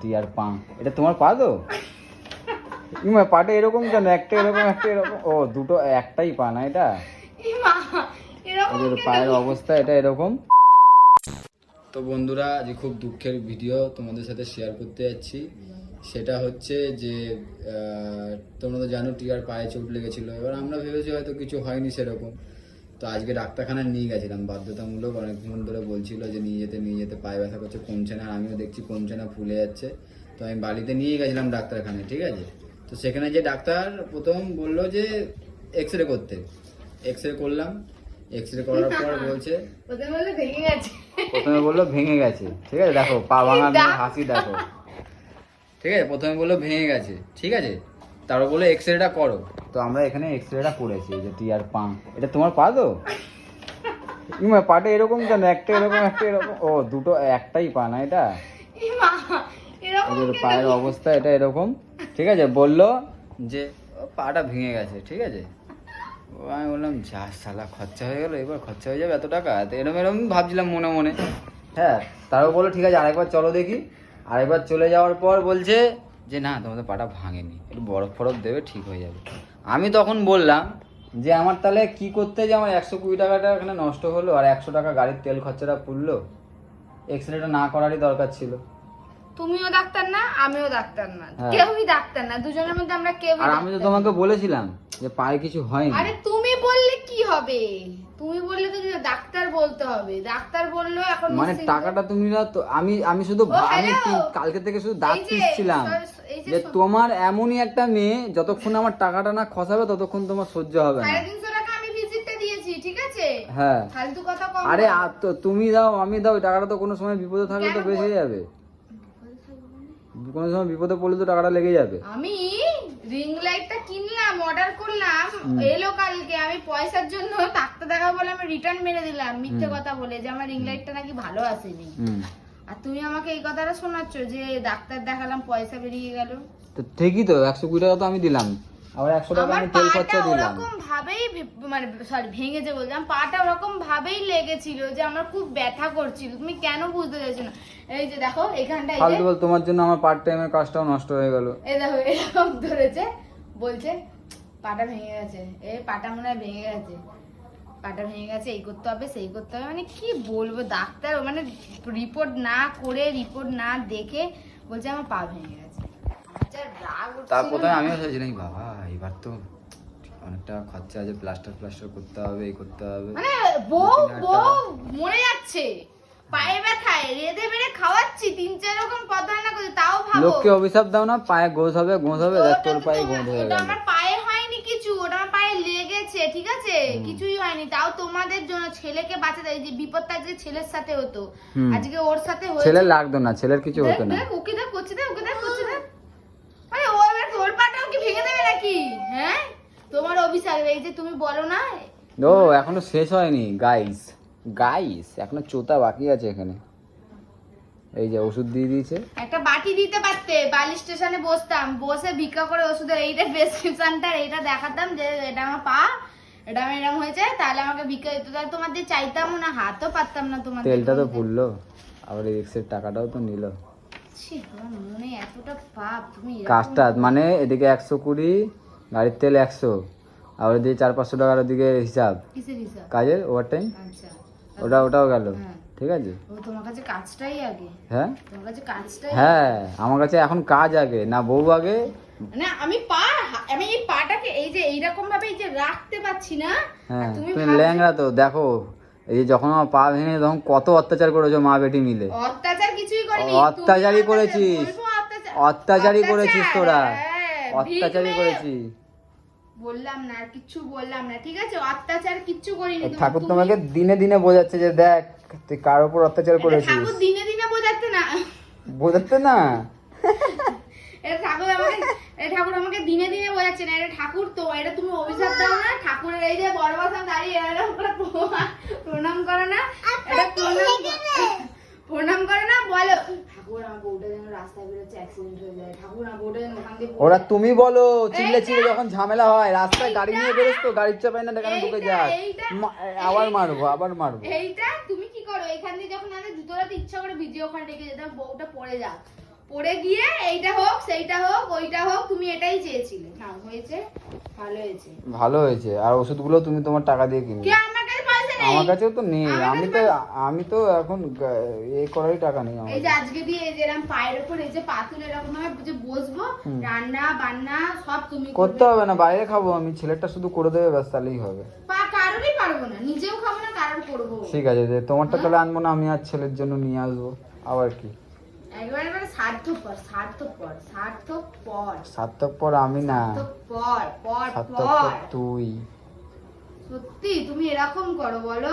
টিয়ার পা, এটা তোমার পা তো? পাটা এরকম কেন? একটা এরকম একটা এরকম, ও দুটো, একটাই পা না এটা? পায়ের অবস্থা এটা এরকম। তো বন্ধুরা, আজ খুব দুঃখের ভিডিও তোমাদের সাথে শেয়ার করতে যাচ্ছি। সেটা হচ্ছে যে তোমরা তো জানো টিয়ার পায়ে চোট লেগেছিল। এবার আমরা ভেবেছি হয়তো কিছু হয়নি সেরকম। তো আজকে ডাক্তারখানায় নিয়ে গেছিলাম বাধ্যতামূলক। অনেকক্ষণ ধরে বলছিল যে নিয়ে যেতে, পায়ে ব্যথা করছে, কমছে না। আমিও দেখছি কমছে না, ফুলে যাচ্ছে। তো আমি বাড়িতে নিয়ে গেছিলাম ডাক্তারখানায়, ঠিক আছে। তো সেখানে যে ডাক্তার প্রথম বললো যে এক্স রে করতে, এক্স রে করলাম। এক্স রে করার পর বলছে প্রথমে বললো ভেঙে গেছে, ঠিক আছে। দেখো পা ভাঙার হাসি দেখো, ঠিক আছে। প্রথমে বললো ভেঙে গেছে, ঠিক আছে। তারপর বললো এক্স রেটা করো। তো আমরা এখানে এক্স রেটা করেছি। যে টিয়ার পা, এটা তোমার পা তো? পাটা এরকম কেন? একটা এরকম একটা এরকম, ও দুটো, একটাই পা না এটা? পায়ের অবস্থা এটা এরকম, ঠিক আছে। বললো যে পাটা ভেঙে গেছে, ঠিক আছে। আমি বললাম যা সালা, খরচা হয়ে গেলো, এবার খরচা হয়ে যাবে এত টাকা, এরকম এরকম ভাবছিলাম মনে মনে। হ্যাঁ, তারপর বললো ঠিক আছে আরেকবার চলো দেখি। আরেকবার চলে যাওয়ার পর বলছে যে না, তোমাদের পাটা ভাঙেনি, একটু বরফ ফরফ দেবে, ঠিক হয়ে যাবে। আমি তখন বললাম যে আমার তাহলে কি করতে, যে আমার 120 টাকাটা এখানে নষ্ট হলো, আর 100 টাকা গাড়ির তেল খরচাটা পুড়লো। এক্স রেটা না করারই দরকার ছিল। তুমিও ডাক্তার না, আমিও ডাক্তার না, কেউই ডাক্তার না, দুজনের মধ্যে আমরা কেউ। আর আমি তো তোমাকে বলেছিলাম যে পায়ে কিছু হয়নি। আরে তুমি বললে কি হবে? তুমি বললে তো ডাক্তার বলতে হবে। ডাক্তার বললো এখন মানে টাকাটা তুমি না তো, আমি শুধু আমি কালকে থেকে শুধু দাঁত পিসছিলাম যে তোমার এমনই একটা মেয়ে, যতক্ষণ আমার টাকাটা না খসাবে ততক্ষণ তোমার সহ্য হবে না। 350 টাকা আমি ভিজিটটা দিয়েছি, ঠিক আছে। হ্যাঁ, ফালতু কথা কম। আরে তুমি দাও আমি দাও, টাকাটা তো কোনো সময় বিপদে থাকলে তো বেঁচে যাবে। কোনো সময় বিপদে পড়লে তো টাকাটা লেগে যাবে। আমি রিং লাইটটা কিনলাম, অর্ডার করলাম, এলো কালকে। আমি পয়সার জন্য ডাক্তার দেখা বলে আমি রিটার্ন মেরে দিলাম, মিথ্যে কথা বলে যে আমার রিং লাইটটা নাকি ভালো আসেনি। আর তুমি আমাকে এই কথাটা শোনাচ্ছ যে ডাক্তার দেখালাম পয়সা বেরিয়ে গেল। তো ঠিকই তো, 120 টাকা তো আমি দিলাম, আবার 100 টাকা আমি তেল খরচা দিলাম। ওরকম ভাবেই মানে সরি ভেঙেছে বললাম, পাটা ওরকম ভাবেই লেগেছিল যে আমার খুব ব্যথা করছিল। তুমি কেন বুঝতে চাইছো না? এই যে দেখো এখানটা, এই ফালতু বল, তোমার জন্য আমার পার্ট টাইমের কাজটাও নষ্ট হয়ে গেল। এই দেখো এরকম ধরেছে, বলছে পাটা ভেঙে গেছে, এই পাটা মনে হয় ভেঙে গেছে, পাটা ভেঙে গেছে, এই করতে হবে সেই করতে হবে। মানে কি বলবো, ডাক্তার মানে রিপোর্ট না করে, রিপোর্ট না দেখে বলছে আমার পা ভেঙে গেছে। তার প্রথমে আমিও ভেবেছিলাম বাবা এবার তো অনেকটা খরচা আছে, প্লাস্টার করতে হবে, এই করতে হবে। মানে বউ মরে যাচ্ছে পায়ে ব্যথায়, রেঁধে বেড়ে খাওয়াচ্ছি, 3-4 রকম কথা না করে, তাও ভাবো। লোককে অভিশাপ দাও না, পায়ে গোজ হবে দেখ তোর পায়ে গোজ হয়ে গেল। আমার পায়ে হয়নি কিছু, ওটা আমার পায়ে লেগেছে, ঠিক আছে, কিছুই হয়নি। তাও তোমাদের জন্য ছেলেকে বাঁচাতে, এই যে বিপদটা আজকে ছেলের সাথে হতো, আজকে ওর সাথে হয়েছে। ছেলের লাগতো না, ছেলের কিছু হতো না। ওকে দেখ করছে, ওকে দেখ করছে। মানে ও এবার তোর পাটাও কি ভেঙে দেবে নাকি? হ্যাঁ, তোমার অভিশাপ। এই যে তুমি বলো না, ও এখনো শেষ হয়নি গাইস, এখনো চোতা বাকি আছে এখানে। এই যে ওষুধ দিয়ে দিয়েছে, একটা বাটি দিতে পারতে, বালি স্টেশনে বসতাম, বসে ভিক্ষা করে ওষুধের এইটা প্রেসক্রিপশনটা এইটা দেখাতাম যে এটা আমার পা, এটা আমার এরকম হয়েছে, তাহলে আমাকে ভিক্ষা দিত। তাহলে তোমাদের চাইতাম না, হাতও পারতাম না তোমাদের। তেলটা তো পুড়লো, আবার এই এক্সের টাকাটাও তো নিল। মনে এতটা পাপ তুমি। কাজটা মানে এদিকে 120, গাড়ির তেল 100, আর ওদিকে 400-500 টাকার ওদিকে হিসাব, কিসের হিসাব? কাজের ওভারটাইম। আচ্ছা, ওটাও গেল, ঠিক আছে। তোমার কাছে কাজটাই আগে। হ্যাঁ, তোমার কাছে কাজটাই, হ্যাঁ আমার কাছে এখন কাজ আগে না বউ আগে। না আমি এই পাটাকে এই যে এইরকম ভাবে এই যে রাখতে পারছি না। হ্যাঁ, তুমি ল্যাংড়া তো দেখো, এই যে যখন আমার পা ভেঙে তখন কত অত্যাচার করেছো মা বেটি মিলে। অত্যাচার কিছুই করিনি, অত্যাচারই করেছিস, অত্যাচারই করেছিস তোরা, অত্যাচারই করেছিস। বললাম না, আর কিচ্ছু বললাম না, ঠিক আছে। অত্যাচার কিচ্ছু করিনি। ঠাকুর তোমাকে দিনে দিনে বোঝাচ্ছে যে দেখ তুই কার উপর অত্যাচার করেছিস। ঠাকুর দিনে দিনে বোঝাতে না, ঠাকুর আমাকে দিনে দিনে বোঝাচ্ছে না। এটা ঠাকুর তো, এটা তুমি অভিশাপ দাও না ঠাকুরের। এই যে বড় বাসা দাঁড়িয়ে এরকম করে প্রণাম করো না, এটা প্রণাম করে না, বলো ঠাকুর আমার বউটা যেন রাস্তায় বেরোচ্ছে অ্যাক্সিডেন্ট হয়ে যায়, ঠাকুর আমার বউটা যেন ওখান দিয়ে। ওরা তুমি বলো চিল্লে যখন ঝামেলা হয় রাস্তায় গাড়ি নিয়ে বেরোস তো, গাড়ির চাপাই না দেখানো ঢুকে যায়, আবার মারবো। এইটা তুমি কি করো, এখান দিয়ে যখন আমি জুতোটাতে ইচ্ছা করে ভিডিও ওখানে রেখে যেতাম, বউটা পড়ে যাক, পড়ে গিয়ে এইটা হোক সেইটা হোক ওইটা হোক, তুমি এটাই চেয়েছিলে। না হয়েছে, ভালো হয়েছে। ভালো হয়েছে। আর ওষুধগুলো তুমি তোমার টাকা দিয়ে কিনবে। কে আমার কাছে পয়সা নেই? আমার কাছেও তো নেই। আমার আমি তো এখন এই করারই টাকা নেই আমার এই যে কাছে। আজকে দিয়ে এই যে এরকম পায়ের উপর এই যে পাতুল এরকম ভাবে যে বসবো, রান্না বান্না সব তুমি করতে হবে না, বাইরে খাবো আমি, ছেলেটা শুধু করে দেবে ব্যাস, তাহলেই হবে। কারোরই পারবো না, নিজেও খাবো না, কারোর করবো। ঠিক আছে, যে তোমারটা তাহলে আনবো না, আমি আর ছেলের জন্য নিয়ে আসবো। আবার কি একবারে মানে স্বার্থপর স্বার্থপর স্বার্থপর সার্থকপর আমি না, পর পর সার্থকপর পর। তুই। সত্যি তুমি এরকম করো বলো?